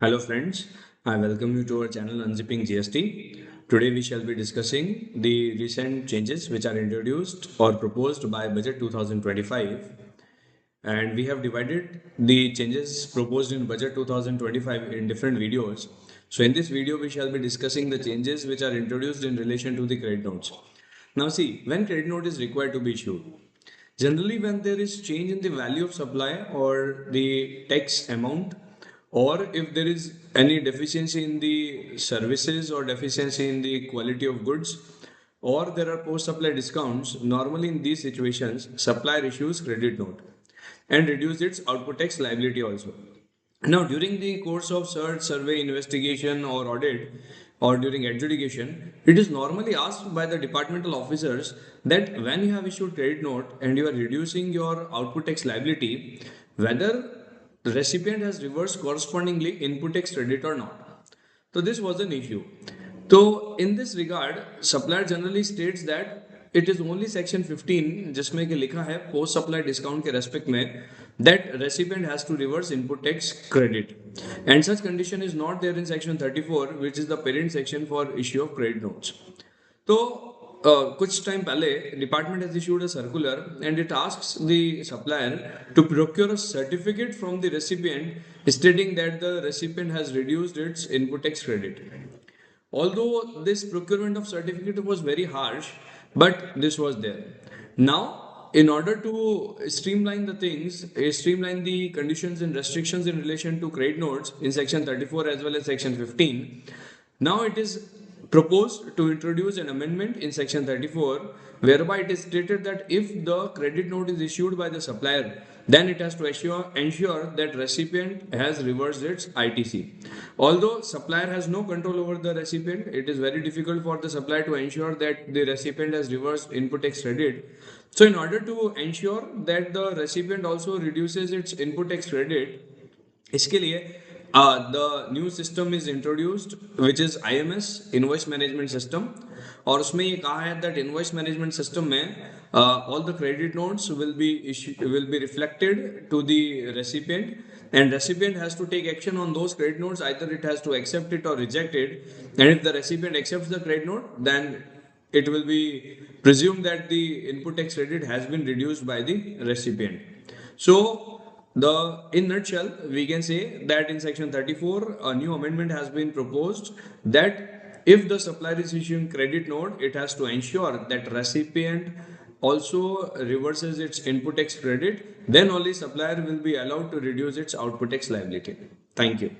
Hello friends, I welcome you to our channel Unzipping GST. Today we shall be discussing the recent changes which are introduced or proposed by Budget 2025, and we have divided the changes proposed in Budget 2025 in different videos. So in this video we shall be discussing the changes which are introduced in relation to the credit notes. Now see, when credit note is required to be issued, generally, when there is change in the value of supply or the tax amount, or if there is any deficiency in the services or deficiency in the quality of goods, or there are post-supply discounts, normally in these situations, supplier issues credit note and reduce its output tax liability also. Now, during the course of search, survey, investigation, or audit, or during adjudication, it is normally asked by the departmental officers that when you have issued credit note and you are reducing your output tax liability, whether the recipient has reversed correspondingly input tax credit or not. So this was an issue. So in this regard, supplier generally states that it is only section 15 जिसमें कि लिखा है post supply discount के respect में that recipient has to reverse input tax credit, and such condition is not there in section 34, which is the parent section for issue of credit notes. तो कुछ time पहले department has issued a circular and it asks the supplier to procure a certificate from the recipient stating that the recipient has reduced its input tax credit. Although this procurement of certificate was very harsh, but this was there. Now, in order to streamline the things, streamline the conditions and restrictions in relation to credit notes in section 34 as well as section 15, now it is proposed to introduce an amendment in section 34 whereby it is stated that if the credit note is issued by the supplier, then it has to ensure that recipient has reversed its ITC. Although supplier has no control over the recipient, it is very difficult for the supplier to ensure that the recipient has reversed input tax credit. So in order to ensure that the recipient also reduces its input tax credit, इसके लिए the new system is introduced which is IMS invoice management system, और उसमें ये कहा है that invoice management system में all the credit notes will be reflected to the recipient, and recipient has to take action on those credit notes. Either it has to accept it or reject it, and if the recipient accepts the credit note, then it will be presumed that the input tax credit has been reduced by the recipient. So in nutshell, we can say that in section 34, a new amendment has been proposed that if the supplier is issuing credit note, it has to ensure that recipient also reverses its input tax credit. Then only supplier will be allowed to reduce its output tax liability. Thank you.